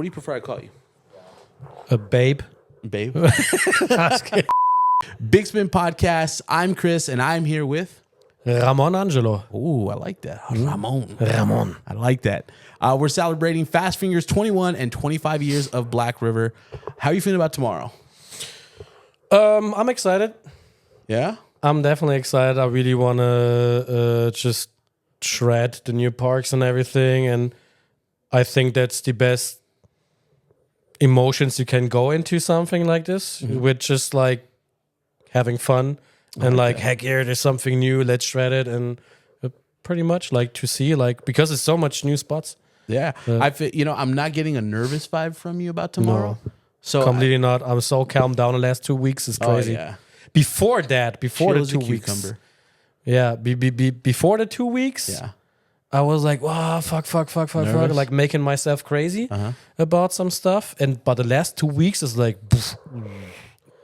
What do you prefer I call you? A babe. Babe? Bigspin Podcast. I'm Chris, and I'm here with... Ramon Angelo. Ooh, I like that. Ramon. I like that. We're celebrating Fast Fingers 21 and 25 years of Blackriver. How are you feeling about tomorrow? I'm excited. Yeah? I'm definitely excited. I really want to just shred the new parks and everything. And I think that's the best emotions you can go into something like this, with just like having fun and like, heck yeah, there's something new, let's shred it. And pretty much like to see, like, because there's so much new spots. Yeah. I feel, I'm not getting a nervous vibe from you about tomorrow. No, so completely not. I'm so calmed down the last 2 weeks. It's crazy. Oh, yeah. Before the Chill 2 as a weeks. cucumber. Yeah, before the 2 weeks. Yeah. I was like, wow, fuck, Nervous? like making myself crazy about some stuff. But the last 2 weeks is like, poof,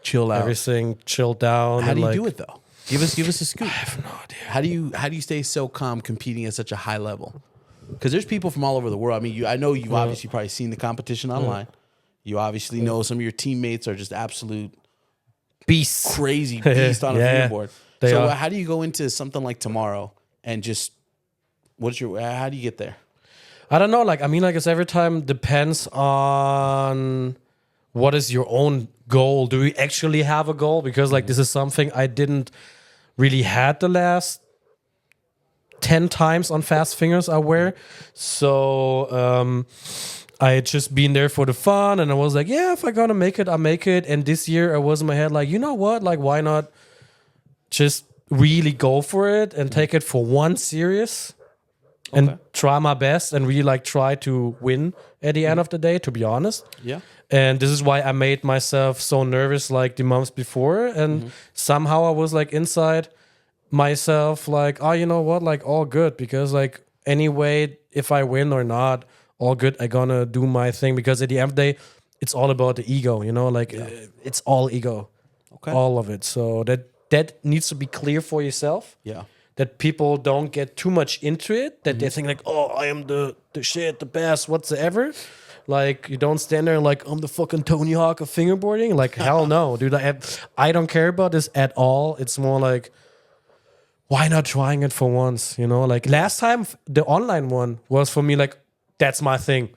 Chill out. everything chilled down. How do you like, do it though? Give us a scoop. I have no idea. How do you stay so calm competing at such a high level? Because there's people from all over the world. I mean, I know you've obviously probably seen the competition online. You obviously know some of your teammates are just absolute Beasts. crazy beast on a fingerboard. They So are. how do you go into something like tomorrow and just how do you get there? I don't know. Like, I mean, I guess every time depends on what is your own goal. Do you actually have a goal? Because like this is something I didn't really had the last 10 times on fast fingers I wear. So I had just been there for the fun, and I was like, yeah, if I gotta make it, I make it. And this year I was in my head like, you know what? Like, why not just really go for it and take it for one serious and try my best and really like try to win at the end of the day, to be honest. Yeah. And this is why I made myself so nervous like the months before. And somehow I was like inside myself like, oh, you know what? Like all good, because like anyway, if I win or not, all good. I gonna do my thing, because at the end of the day, it's all about the ego, like it's all ego, all of it. So that needs to be clear for yourself. Yeah. That people don't get too much into it, that they think like, oh, I am the shit, the best, whatsoever. Like, you don't stand there like, I'm the fucking Tony Hawk of fingerboarding. Like, hell no, dude. I don't care about this at all. It's more like, why not trying it for once? Like last time, the online one was for me like, that's my thing.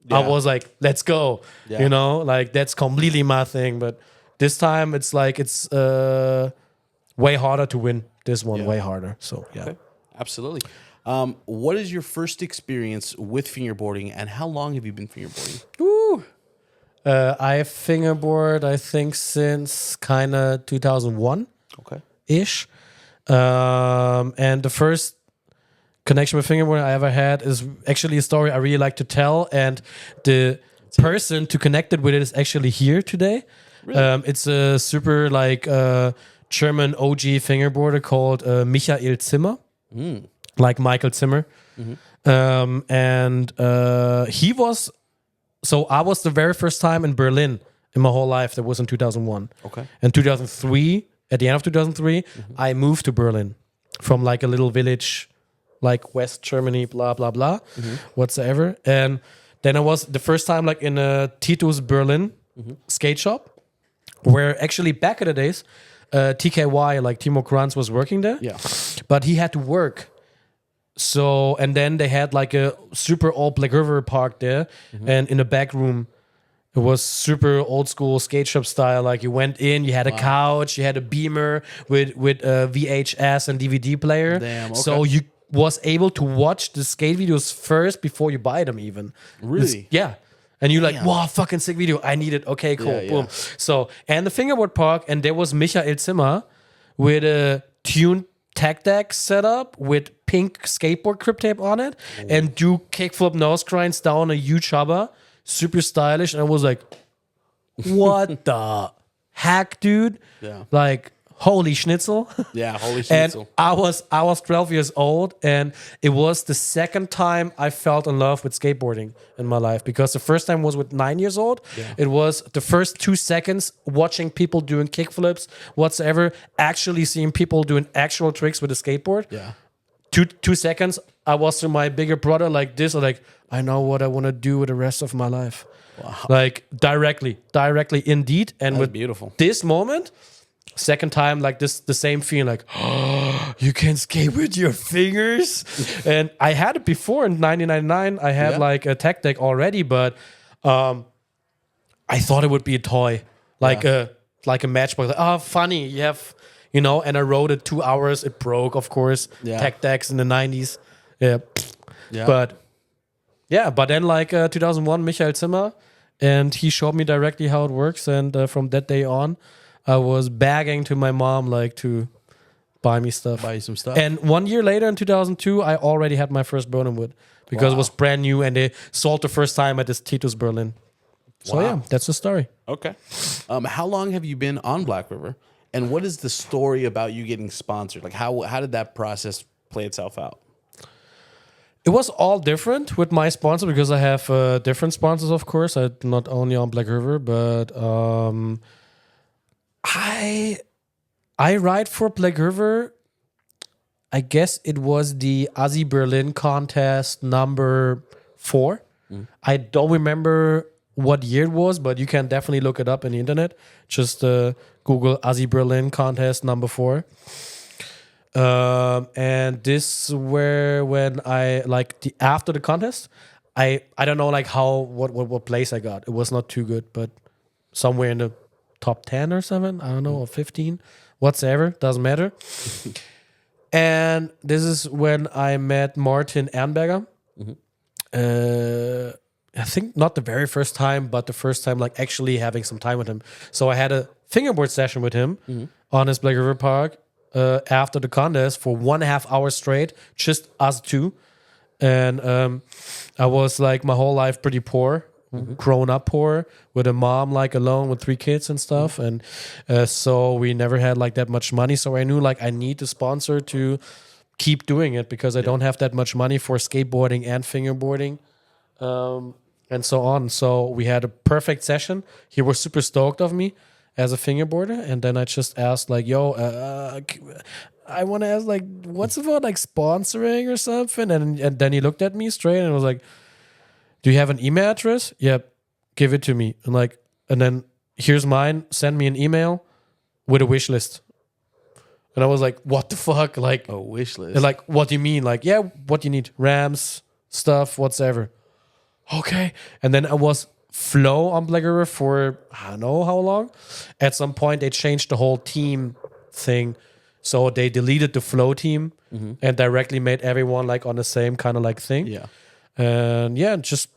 Yeah. I was like, let's go. Yeah. Like that's completely my thing. But this time it's like, it's way harder to win. This one way harder. So yeah. Okay. Absolutely. What is your first experience with fingerboarding, and how long have you been fingerboarding? Woo. I fingerboard, I think, since kind of 2001 ish. And the first connection with fingerboarding I ever had is actually a story I really like to tell, and the person to connect it with it is actually here today. Really? It's a super like German OG fingerboarder called Michael Zimmer, like Michael Zimmer. And he was, so I was the very first time in Berlin in my whole life. That was in 2001. Okay. And 2003, at the end of 2003, I moved to Berlin from like a little village, like West Germany, blah, blah, blah, whatsoever. And then I was the first time like in a Tito's Berlin skate shop, where actually back in the days, TKY, like Timo Kranz, was working there. Yeah. But he had to work. So, and then they had like a super old Blackriver park there. And in the back room, it was super old school skate shop style. Like you went in, you had a couch, you had a beamer with VHS and DVD player. Damn, okay. So you was able to watch the skate videos first before you buy them even. Really? Yeah. And you're like, wow, fucking sick video. I need it. Okay, cool. Yeah, Boom. So, and the fingerboard park, and there was Michael Zimmer with a tuned tech deck setup with pink skateboard grip tape on it, and do kickflip nose grinds down a huge hubba. Super stylish. And I was like, what the heck, dude? Yeah. Like, holy schnitzel. Yeah, holy schnitzel. And I was 12 years old, and it was the second time I felt in love with skateboarding in my life, because the first time was with 9 years old. Yeah. It was the first 2 seconds watching people doing kickflips, whatsoever, actually seeing people doing actual tricks with a skateboard. Yeah. 2 seconds, I was to my bigger brother like this, like, I know what I want to do with the rest of my life. Wow. Like directly indeed. And That's with beautiful. this moment, second time, like this, the same feeling, like, oh, you can skate with your fingers. And I had it before in 1999. I had like a tech deck already, but I thought it would be a toy, like a matchbox. Like, oh, funny, you have, you know. And I rode it 2 hours. It broke, of course. Tech decks in the 90s. Yeah. But then like 2001, Michael Zimmer, and he showed me directly how it works. And from that day on, I was begging to my mom like to buy me stuff. Buy you some stuff. And 1 year later in 2002, I already had my first Berlin wood because it was brand new and they sold the first time at this Titus Berlin. So yeah, that's the story. Okay. How long have you been on Blackriver? And what is the story about you getting sponsored? Like how did that process play itself out? It was all different with my sponsor because I have different sponsors, of course. I not only on Blackriver, but I ride for Blackriver. I guess it was the Aussie Berlin contest number 4. I don't remember what year it was, but you can definitely look it up in the internet. Just Google Aussie Berlin contest number 4. And this were when I like after the contest, I don't know like what place I got. It was not too good, but somewhere in the top 10 or something. I don't know, or 15, whatsoever, doesn't matter. And this is when I met Martin Ehrenberger. I think not the very first time, but the first time like actually having some time with him. So I had a fingerboard session with him on his Blackriver Park after the contest for 1.5 hours straight, just us two. And I was like my whole life pretty poor, grown up poor, with a mom like alone with 3 kids and stuff. And so we never had like that much money. So I knew like I need a sponsor to keep doing it because I don't have that much money for skateboarding and fingerboarding. And so on. So we had a perfect session. He was super stoked of me as a fingerboarder. And then I just asked like, yo, I want to ask like, what's about like sponsoring or something? And then he looked at me straight and was like, do you have an email address? Yep. Give it to me. And then here's mine. Send me an email with a wish list. And I was like, what the fuck? Like a wish list. And like, what do you mean? Like, yeah, what do you need? Rams, stuff, whatsoever. Okay. And then I was flow on Blackriver for I don't know how long. At some point, they changed the whole team thing. So they deleted the flow team and directly made everyone like on the same kind of like thing. Yeah. And yeah, just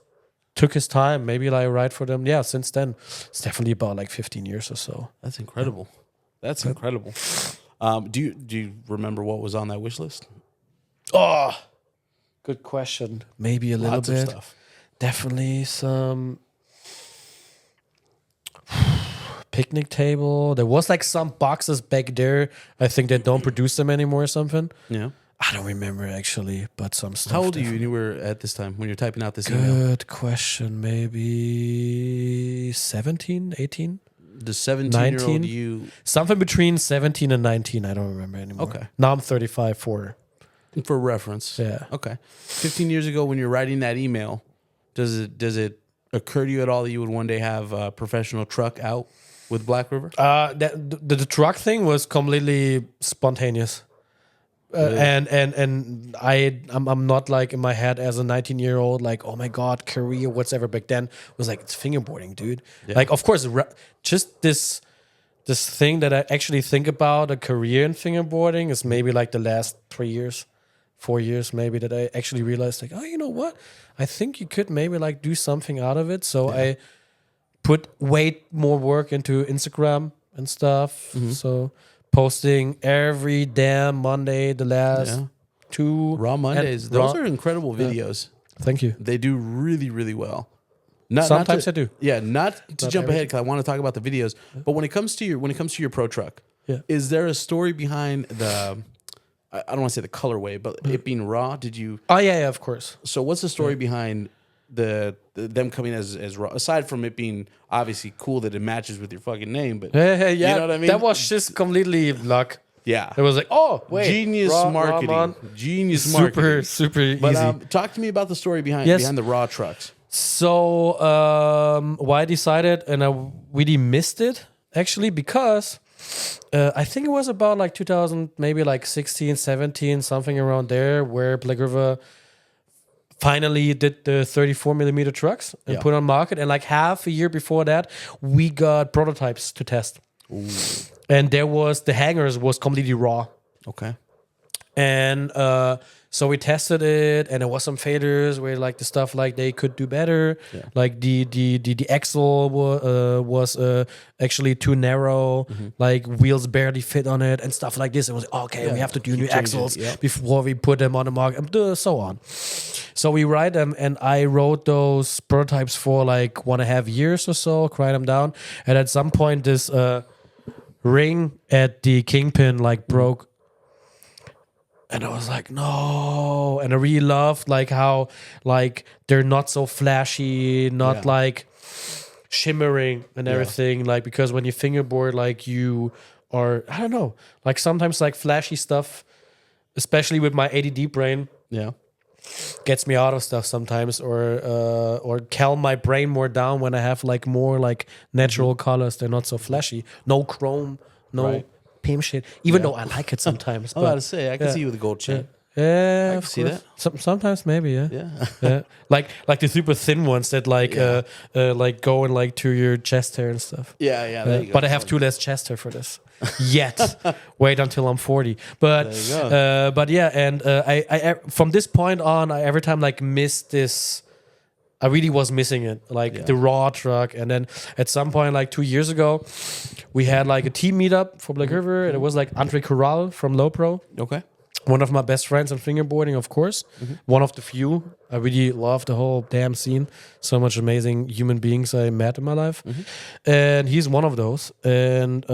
took his time. Maybe like ride for them. Yeah, since then, it's definitely about like 15 years or so. That's incredible. That's incredible. Do you remember what was on that wish list? Oh, good question. Maybe a little Lots bit. of stuff. Definitely some picnic table. There was like some boxes back there. I think they don't produce them anymore or something. Yeah. I don't remember actually, but some stuff. How old are you when you were at this time when you're typing out this email? Good question. Maybe 17, 18? The 17-year-old you... Something between 17 and 19. I don't remember anymore. Okay. Now I'm 35 for reference. Yeah. Okay. 15 years ago when you're writing that email, does it occur to you at all that you would one day have a professional truck out with Blackriver? The truck thing was completely spontaneous. And I'm not like in my head as a 19-year-old like, oh my god, career whatsoever. Back then it was like, it's fingerboarding, dude. Yeah. Like, of course, just this thing that I actually think about a career in fingerboarding is maybe like the last 3 years, 4 years maybe, that I actually realized like, oh, you know what, I think you could maybe like do something out of it. So I put way more work into Instagram and stuff. So posting every damn Monday, the last 2 Raw Mondays. Those are incredible videos. Thank you. They do really, really well. Sometimes I do. Yeah, not to jump ahead because I want to talk about the videos. But when it comes to your pro truck, is there a story behind the? I don't want to say the colorway, but it being raw. Did you? Oh yeah, of course. So what's the story behind them coming as raw? Aside from it being obviously cool that it matches with your fucking name, but yeah, you know what I mean. That was just completely luck. Yeah. It was like, oh, wait. Genius marketing. Ramon. Genius marketing. Super easy. But talk to me about the story behind the raw trucks. So why I decided, and I really missed it, actually, because I think it was about like 2000, maybe like 16, 17, something around there, where Blackriver finally did the 34mm trucks and put on market. And like half a year before that, we got prototypes to test. Ooh. And the hangers was completely raw. Okay. And so we tested it, and there was some failures where like the stuff like they could do better. Yeah. Like the axle was actually too narrow. Mm-hmm. Like wheels barely fit on it and stuff like this. It was okay. We have to do new axles before we put them on the market, and so on. So we write them, and I wrote those prototypes for like 1.5 years or so. Cried them down, and at some point this ring at the kingpin like broke. And I was like, no. And I really loved like how like they're not so flashy, not like shimmering and everything. Like because when you fingerboard, like you are, I don't know, like sometimes like flashy stuff, especially with my ADD brain, gets me out of stuff sometimes, or calm my brain more down when I have like more like natural colors. They're not so flashy. No chrome, no pimp shit. Even though I like it sometimes. I was about to say, I can see you with a gold chain. Yeah, I can see that. Sometimes maybe, yeah. Like the super thin ones that like go in like to your chest hair and stuff. Yeah. There you go. But I have too less chest hair for this yet. Wait until I'm 40. But but yeah, and I from this point on, I every time like missed this. I really was missing it, like the raw truck. And then at some point, like 2 years ago, we had like a team meetup for Blackriver, and it was like Andre Corral from Low Pro. Okay. One of my best friends in fingerboarding, of course. Mm-hmm. One of the few. I really love the whole damn scene. So much amazing human beings I met in my life. Mm-hmm. And he's one of those. And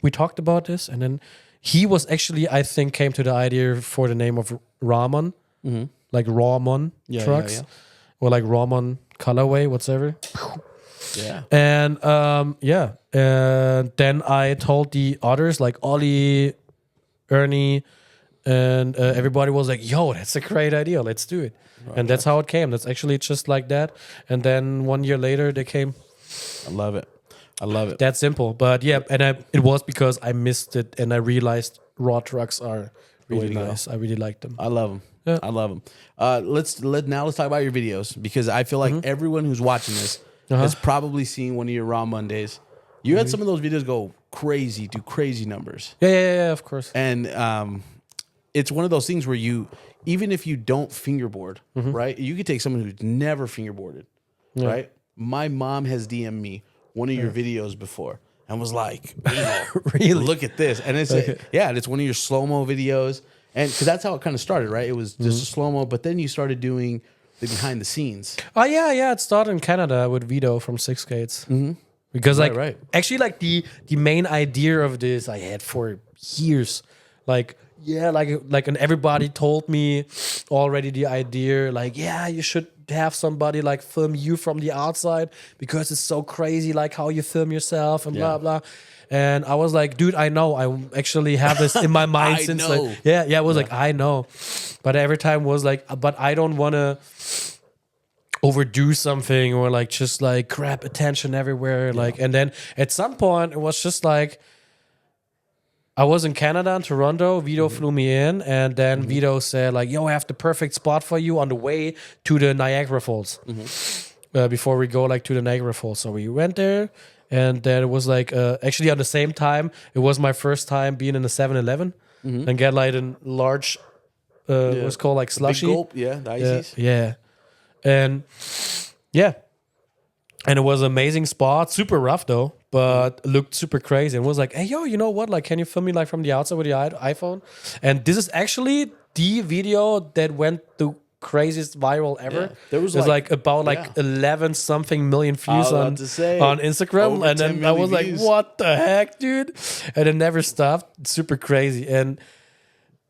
we talked about this. And then he was actually, I think, came to the idea for the name of Ramon. Mm-hmm. Like Ramon trucks. Yeah. Or like Ramon colorway, whatever. Yeah. And and then I told the others, like Ollie, Ernie, and everybody was like, yo, that's a great idea. Let's do it. Right. And that's how it came. That's actually just like that. And then 1 year later, they came. I love it. That simple. But yeah, and it was because I missed it and I realized raw trucks are really nice. I really like them. I love them. Yeah. I love them. Let's talk about your videos, because I feel like everyone who's watching this has probably seen one of your Raw Mondays. You had some of those videos go crazy, do crazy numbers. Yeah, of course. And it's one of those things where you, even if you don't fingerboard, right? You could take someone who's never fingerboarded, right? My mom has DM'd me one of your videos before and was like, really? Look at this. And it's it's one of your slow-mo videos. And because that's how it kind of started, right? It was just a slow-mo, but then you started doing the behind the scenes. Oh, yeah. It started in Canada with Vito from Six Gates. Mm-hmm. Because, actually, like, the main idea of this I had for years. And everybody told me already the idea, like, you should have somebody, like, film you from the outside because it's so crazy, like, how you film yourself and blah, blah. And I was like, dude, I know. I actually have this in my mind since like, it was like, I know. But every time was like, but I don't want to overdo something or like just like grab attention everywhere. Like, and then at some point it was just like, I was in Canada, in Toronto. Vito flew me in, and then Vito said like, yo, I have the perfect spot for you on the way to the Niagara Falls. Before we go like to the Niagara Falls. So we went there. And then it was like, actually on the same time, it was my first time being in a 7-Eleven and get like a large, what's called like slushy. Big gulp, the ices. Yeah. And it was an amazing spot, super rough though, but looked super crazy. And was like, hey, yo, you know what? Like, can you film me like from the outside with the iPhone? And this is actually the video that went to craziest viral ever. Yeah. There was like about 11 something million views on Instagram, and then I was like, what the heck, dude? And it never stopped. It's super crazy. And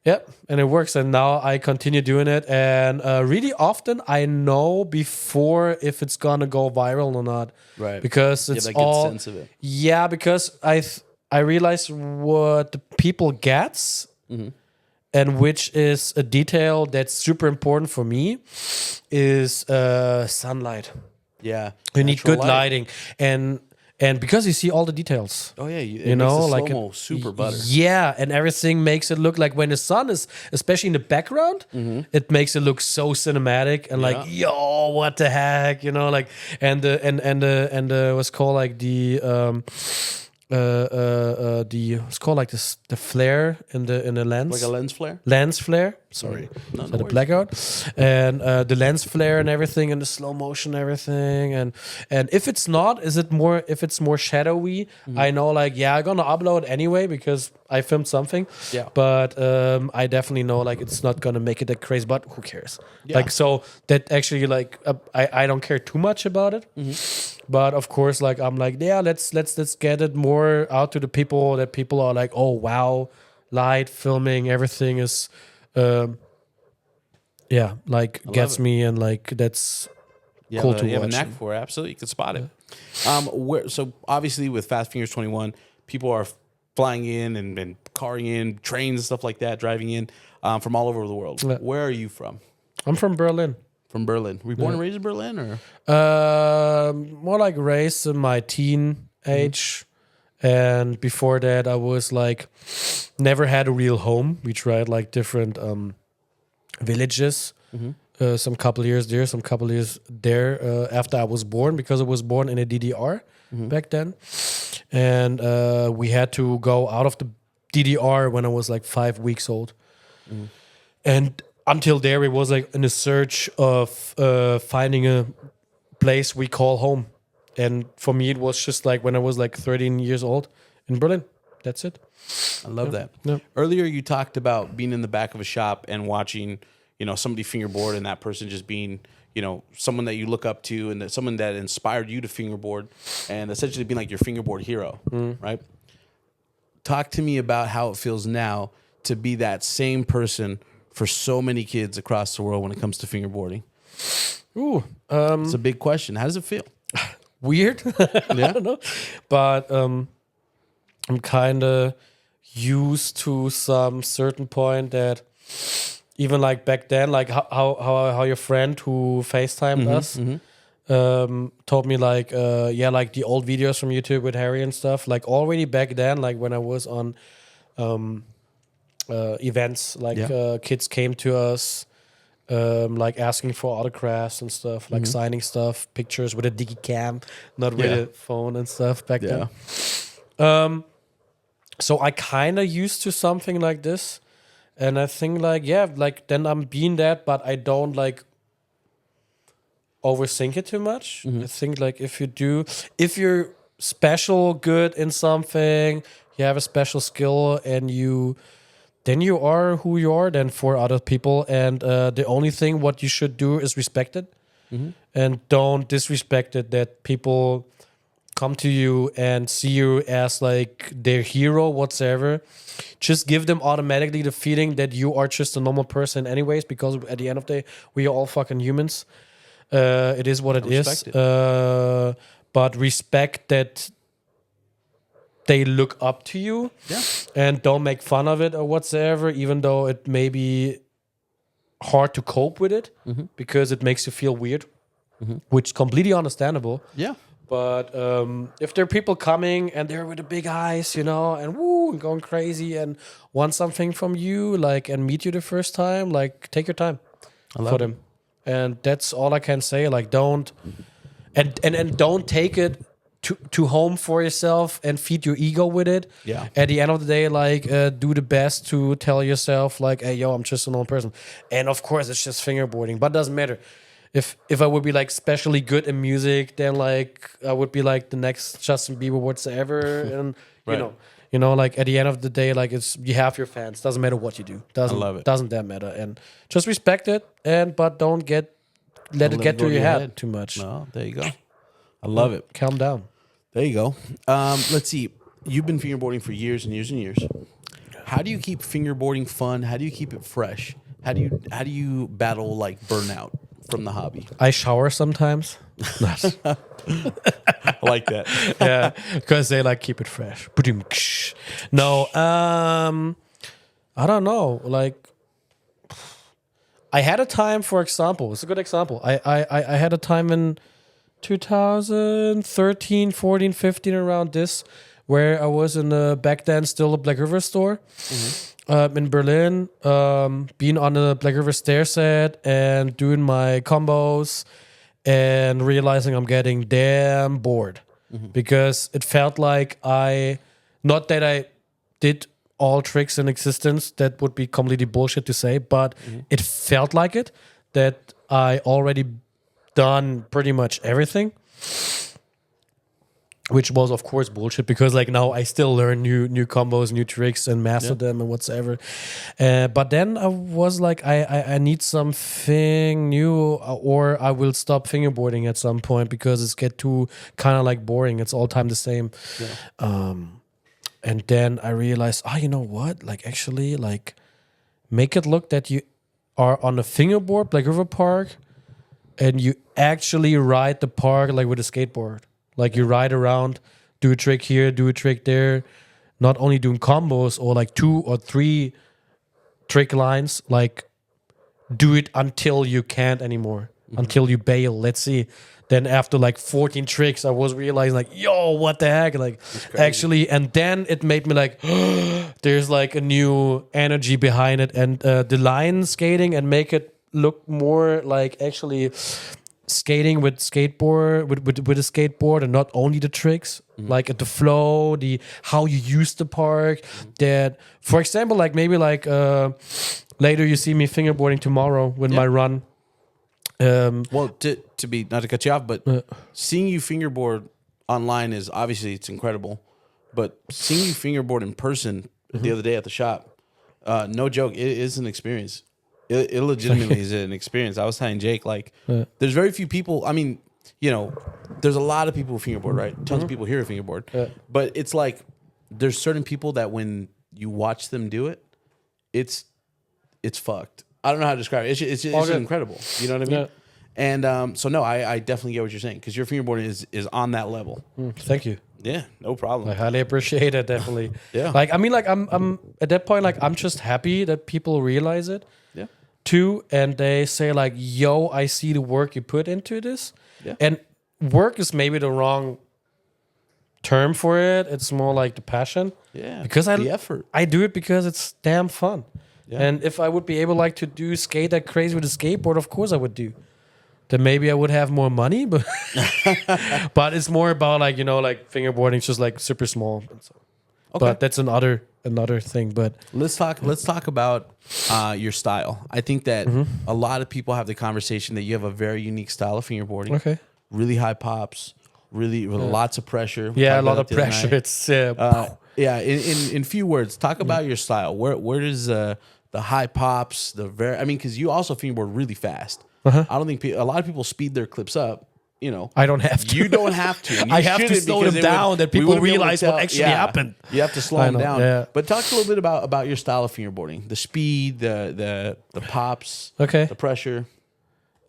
and it works. And now I continue doing it, and really often I know before if it's gonna go viral or not, right? Because it's all sense of it. Yeah, because I realized what the people gets, and which is a detail that's super important for me, is sunlight. Yeah, you need good lighting, and because you see all the details. Oh yeah, you know, makes the like slow-mo super butter. Yeah, and everything makes it look like when the sun is, especially in the background, it makes it look so cinematic and like, yo, what the heck, you know, like, and the what's called like the what's called like this, the flare in the lens, Like a lens flare. Lens flare. Sorry, no the worries. blackout, and the lens flare and everything, and the slow motion, everything, and if it's not, if it's more shadowy, I know like I'm gonna upload anyway because I filmed something. Yeah. But I definitely know like it's not gonna make it that crazy. But who cares? Yeah. Like so that actually like I don't care too much about it. But of course, like I'm like, yeah, let's get it more out to the people, that people are like, oh wow, light filming, everything is like gets me, and like that's cool to watch. You have a knack for it. Absolutely, you can spot it. So obviously with Fast Fingers 21, people are flying in and carring in, trains and stuff like that, driving in from all over the world. Yeah. Where are you from? I'm from Berlin. From Berlin. Were you born and raised in Berlin, or? More like raised in my teen age. And before that, I was like, never had a real home. We tried like different villages. Some couple years there, some couple years there after I was born, because I was born in a DDR back then. And we had to go out of the DDR when I was like 5 weeks old. And until there, it was like in a search of finding a place we call home. And for me, it was just like when I was like 13 years old in Berlin. That's it. I love that. Yeah. Earlier, you talked about being in the back of a shop and watching, somebody fingerboard, and that person just being, someone that you look up to, and that someone that inspired you to fingerboard, and essentially being like your fingerboard hero, right? Talk to me about how it feels now to be that same person for so many kids across the world when it comes to fingerboarding. Ooh, it's a big question. How does it feel? Weird. I don't know. But I'm kind of used to some certain point that even like back then, like how your friend who FaceTimed us told me like, like the old videos from YouTube with Harry and stuff, like already back then, like when I was on events, like kids came to us, like asking for autographs and stuff, like signing stuff, pictures with a digicam, not with a phone and stuff back then. So I kind of used to something like this, and I think like then I'm being that, but I don't like overthink it too much. I think like if you're special, good in something, you have a special skill, and then you are who you are then for other people, and the only thing what you should do is respect it, and don't disrespect it, that people come to you and see you as like their hero whatsoever. Just give them automatically the feeling that you are just a normal person anyways, because at the end of the day, we are all fucking humans. It is what it is. But respect that they look up to you, and don't make fun of it or whatsoever, even though it may be hard to cope with it because it makes you feel weird, which is completely understandable. Yeah. But if there are people coming and they're with the big eyes, and woo, and going crazy and want something from you, like, and meet you the first time, like, take your time for them. And that's all I can say. Like, don't don't take it to home for yourself and feed your ego with it. Yeah. At the end of the day, like, do the best to tell yourself, like, hey, yo, I'm just a normal person. And of course, it's just fingerboarding, but it doesn't matter. If I would be like specially good in music, then like I would be like the next Justin Bieber whatsoever, and you know, like at the end of the day, like you have your fans. Doesn't matter what you do. Doesn't that matter? And just respect it, but don't let it get to your head too much. No, there you go. I love it. Calm down. There you go. Let's see. You've been fingerboarding for years and years and years. How do you keep fingerboarding fun? How do you keep it fresh? How do you battle like burnout from the hobby? I shower sometimes. I like that. Yeah, because they like keep it fresh. No, I don't know. Like, I had a time, for example, it's a good example. I had a time in 2013, 14, 15, around this, where I was in back then still a Blackriver store in Berlin, being on the Blackriver stair set and doing my combos and realizing I'm getting damn bored because it felt like not that I did all tricks in existence, that would be completely bullshit to say, but it felt like it, that I already done pretty much everything, which was of course bullshit because like now I still learn new combos, new tricks, and master them and whatsoever. But then I was like, I need something new, or I will stop fingerboarding at some point because it's get too kind of like boring. It's all time the same. And then I realized, you know what? Like, actually, like, make it look that you are on a fingerboard, Blackriver Park, and you actually ride the park like with a skateboard. Like, you ride around, do a trick here, do a trick there. Not only doing combos or like 2 or 3 trick lines, like, do it until you can't anymore, until you bail. Let's see. Then after like 14 tricks, I was realizing like, yo, what the heck? Like, actually, and then it made me like, there's like a new energy behind it. And the line skating and make it look more like actually skating with skateboard, with a skateboard, and not only the tricks, like at the flow, how you use the park. That, for example, like maybe like later you see me fingerboarding tomorrow with my run. Well, to be, not to cut you off, but seeing you fingerboard online is obviously, it's incredible. But seeing you fingerboard in person the other day at the shop, no joke, it is an experience. It legitimately is an experience. I was telling Jake, like, there's very few people. I mean, you know, there's a lot of people who fingerboard, right? Tons of people here who fingerboard. But it's like, there's certain people that when you watch them do it, it's fucked. I don't know how to describe it. It's just incredible. You know what I mean? And so no, I definitely get what you're saying because your fingerboarding is on that level. Thank you. Yeah, no problem. I highly appreciate it. Definitely. Yeah. Like, I mean, like I'm at that point, like I'm just happy that people realize it. Yeah. Too, and they say like, "Yo, I see the work you put into this." Yeah. And work is maybe the wrong term for it. It's more like the passion. Yeah. Because the effort. I do it because it's damn fun. Yeah. And if I would be able like to do skate that crazy with a skateboard, of course I would do. Then maybe I would have more money, but but it's more about like, you know, like fingerboarding is just like super small. So. Okay. But that's another thing. But let's talk about your style. I think that a lot of people have the conversation that you have a very unique style of fingerboarding. Okay. Really high pops, really with lots of pressure. Yeah, a lot of pressure. It's yeah. In few words, talk about your style. Where does the high pops, I mean, because you also fingerboard really fast. I don't think a lot of people speed their clips up. You know, I don't have to. You don't have to. I have to slow them down that people realize what actually happened. You have to slow them down. Yeah. But talk a little bit about your style of fingerboarding, the speed, the pops, the pressure.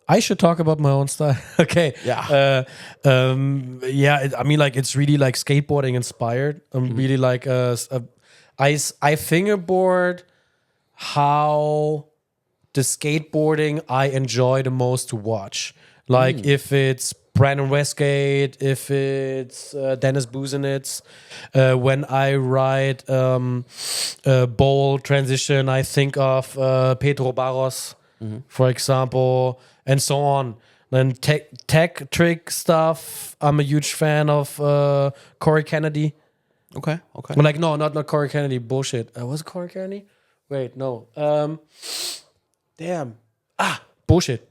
I should talk about my own style. Okay. Yeah. I mean, like, it's really like skateboarding inspired. I'm really like I fingerboard how the skateboarding I enjoy the most to watch. Like if it's Brandon Westgate, if it's Dennis Busenitz, when I ride bowl transition, I think of Pedro Barros, for example, and so on. Then tech trick stuff, I'm a huge fan of Corey Kennedy. Okay. Like, no, not Corey Kennedy, bullshit. Was it Corey Kennedy? Wait, no. Bullshit.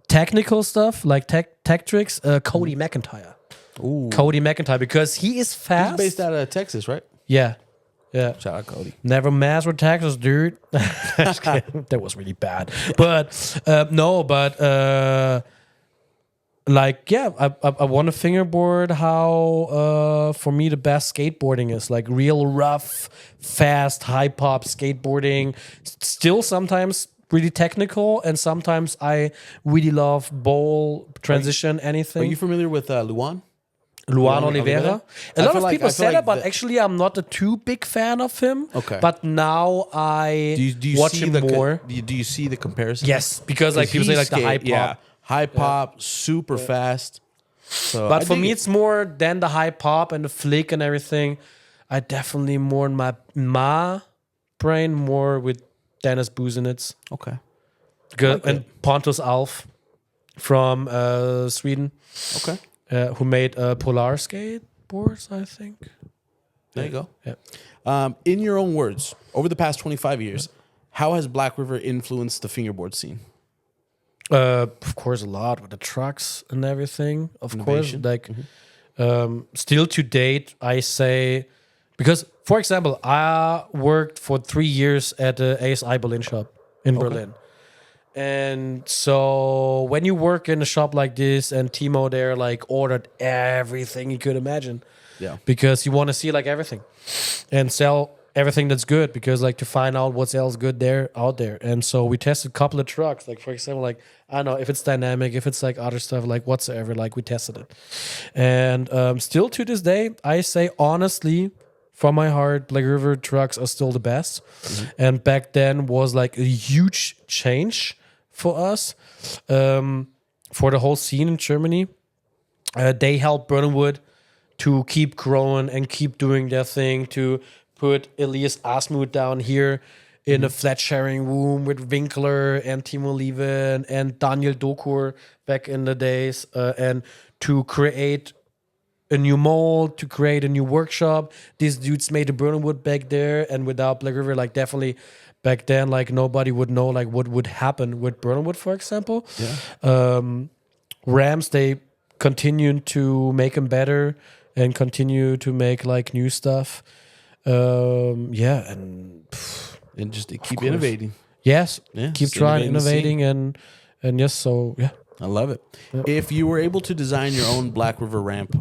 Technical stuff, like tech tricks, Cody McIntyre. Ooh. Cody McIntyre, because he is fast. He's based out of Texas, right? Yeah. Shout out Cody. Never mess with Texas, dude. That was really bad. But I want to fingerboard how for me the best skateboarding is, like real rough, fast, high pop skateboarding. Still sometimes really technical, and sometimes I really love bowl transition. Anything. Are you familiar with Luan? Luan Oliveira. A lot of people say like that, but actually I'm not a too big fan of him. Okay. But now I do you watch see him more. Do you see the comparison? Yes, because like people say like the high pop. Yeah, high pop, super fast. So But for me, it's more than the high pop and the flick and everything. I definitely more in my brain more with Dennis Busenitz. Okay. Good. And Pontus Alf from Sweden. Okay. Who made Polar skateboards, I think. There you go. Yeah. In your own words, over the past 25 years, how has Blackriver influenced the fingerboard scene? Of course, a lot with the trucks and everything. Of Innovation. course, like still to date, I say, because for example, I worked for 3 years at the ASI Berlin shop in Berlin. And so when you work in a shop like this, and Timo there like ordered everything you could imagine, because you want to see like everything and sell everything that's good, because like to find out what's else good there out there. And so we tested a couple of trucks, like for example, like I don't know if it's dynamic, if it's like other stuff, like whatsoever, like we tested it. And still to this day, I say honestly, from my heart, Blackriver trucks are still the best. And back then was like a huge change for us, for the whole scene in Germany. They helped Burnhamwood to keep growing and keep doing their thing, to put Elias Asmuth down here in a flat sharing room with Winkler and Timo Lieven and Daniel Dokur back in the days, and to create a new mold, to create a new workshop. These dudes made the Burnhamwood back there, and without Blackriver, like definitely back then, like nobody would know like what would happen with Burnhamwood, for example. Rams, they continued to make them better and continue to make like new stuff. And just keep innovating. Yes, keep trying, innovating, and yes, so yeah. I love it. Yep. If you were able to design your own Blackriver ramp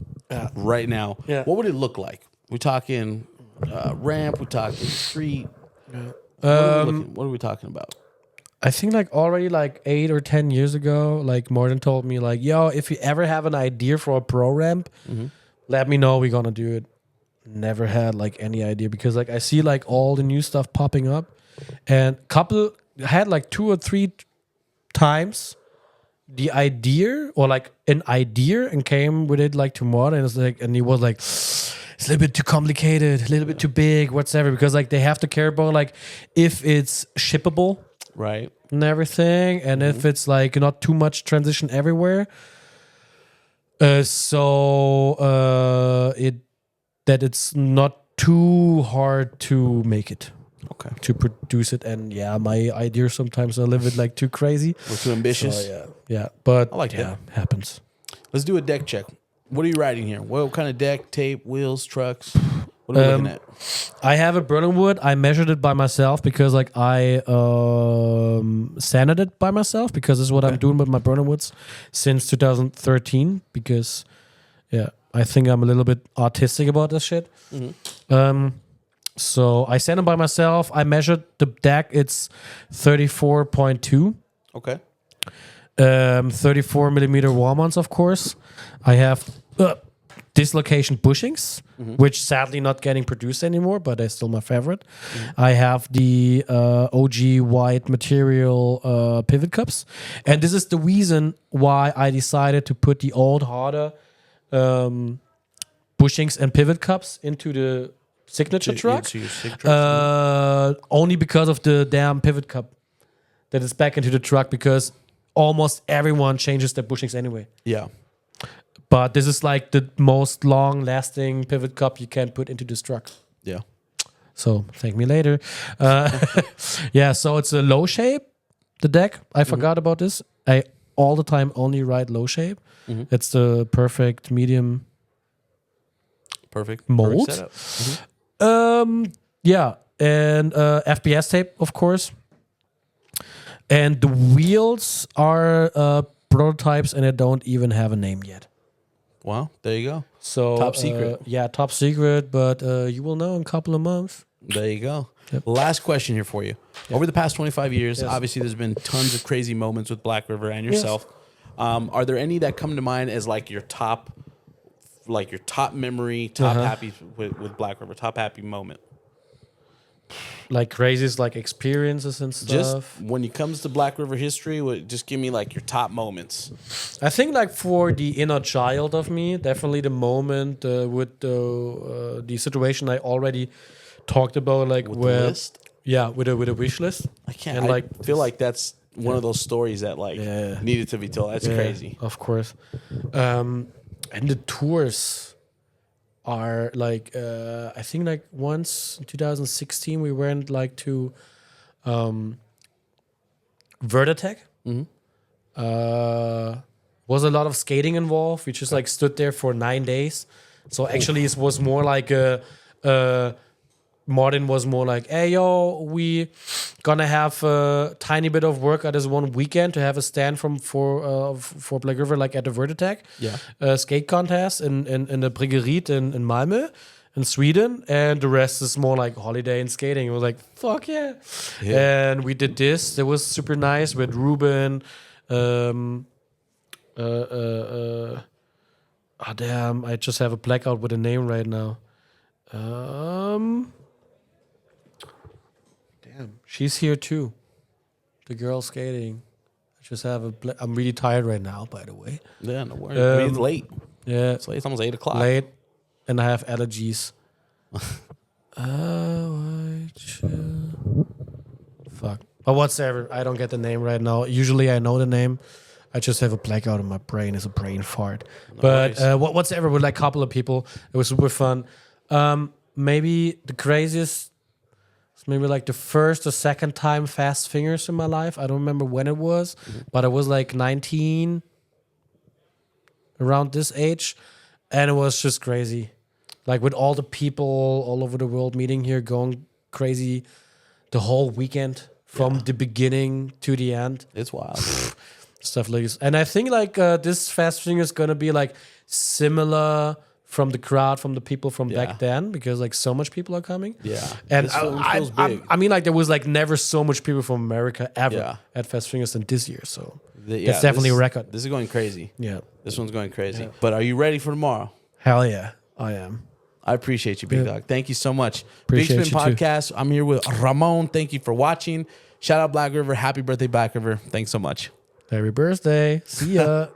right now, what would it look like? We're talking ramp, we're talking street. What are we talking about? I think like already like 8 or 10 years ago, like Morten told me like, yo, if you ever have an idea for a pro ramp, let me know, we're gonna do it. Never had like any idea, because like I see like all the new stuff popping up, and had like 2 or 3 times the idea, or like an idea, and came with it like to Morten, and it's like, and he was like, it's a little bit too complicated, a little bit too big, whatsoever, because like they have to care about like if it's shippable, right, and everything, and if it's like not too much transition everywhere. That it's not too hard to make it. Okay. To produce it. And yeah, my ideas sometimes are a little bit like too crazy. Or too ambitious. So, yeah. But I like that. Happens. Let's do a deck check. What are you riding here? What kind of deck, tape, wheels, trucks? What are we looking at? I have a Burnhamwood. I measured it by myself because like I sanded it by myself, because this is what I'm doing with my Burnhamwoods since 2013, because I think I'm a little bit artistic about this shit. So I sanded by myself. I measured the deck. It's 34.2. Okay. 34 millimeter Walmans, of course. I have dislocation bushings, which sadly not getting produced anymore, but they're still my favorite. I have the OG white material pivot cups, and this is the reason why I decided to put the old harder bushings and pivot cups into the signature truck. Only because of the damn pivot cup that is back into the truck, because almost everyone changes their bushings anyway. Yeah. But this is like the most long-lasting pivot cup you can put into this truck. Yeah. So thank me later. So it's a low shape, the deck. I forgot about this. I all the time only ride low shape. It's the perfect medium. Perfect mold. Perfect setup. And FBS tape, of course. And the wheels are prototypes, and they don't even have a name yet. Wow, there you go. So top secret. Top secret, but you will know in a couple of months. There you go. Yep. Last question here for you. Yep. Over the past 25 years, obviously there's been tons of crazy moments with Blackriver and yourself. Are there any that come to mind as like your top like your top memory, top happy with Blackriver, top happy moment. Like craziest like experiences and stuff. Just when it comes to Blackriver history, just give me like your top moments. I think like for the inner child of me, definitely the moment with the situation I already talked about, like with where the list? Yeah, with a wish list. I can't. And I feel like that's one of those stories that like needed to be told. That's crazy. Of course. And the tours are like I think like once in 2016 we went like to Verdatech. Was a lot of skating involved. We just like stood there for 9 days. So actually it was more like Martin was more like, hey, yo, we gonna have a tiny bit of work at this one weekend to have a stand for Blackriver, like at the Verdatech skate contest in the Bryggeriet in Malmö, in Sweden. And the rest is more like holiday and skating. It was like, fuck yeah. And we did this. It was super nice with Ruben. Oh, damn, I just have a blackout with a name right now. Damn, she's here too. The girl skating. I just have I'm really tired right now, by the way. Yeah, no worries. I mean, it's late. Yeah. It's late. It's almost 8 o'clock. Late. And I have allergies. Fuck. But whatsoever. I don't get the name right now. Usually I know the name. I just have a blackout in my brain. It's a brain fart. But whatsoever with like a couple of people. It was super fun. Maybe the craziest, maybe like the first or second time fast fingers in my life. I don't remember when it was, but I was like 19, around this age. And it was just crazy. Like with all the people all over the world meeting here, going crazy the whole weekend from the beginning to the end. It's wild. Stuff like this. And I think like this fast finger is gonna be like similar from the crowd, from the people from back then, because like so much people are coming. Yeah. And I mean like there was like never so much people from America ever at Fast Fingers than this year. So it's definitely a record. This is going crazy. Yeah. This one's going crazy. Yeah. But are you ready for tomorrow? Hell yeah, I am. I appreciate you, Big Dog. Thank you so much. Appreciate Bigspin Podcast. Too. I'm here with Ramon. Thank you for watching. Shout out Blackriver. Happy birthday, Blackriver. Thanks so much. Happy birthday. See ya.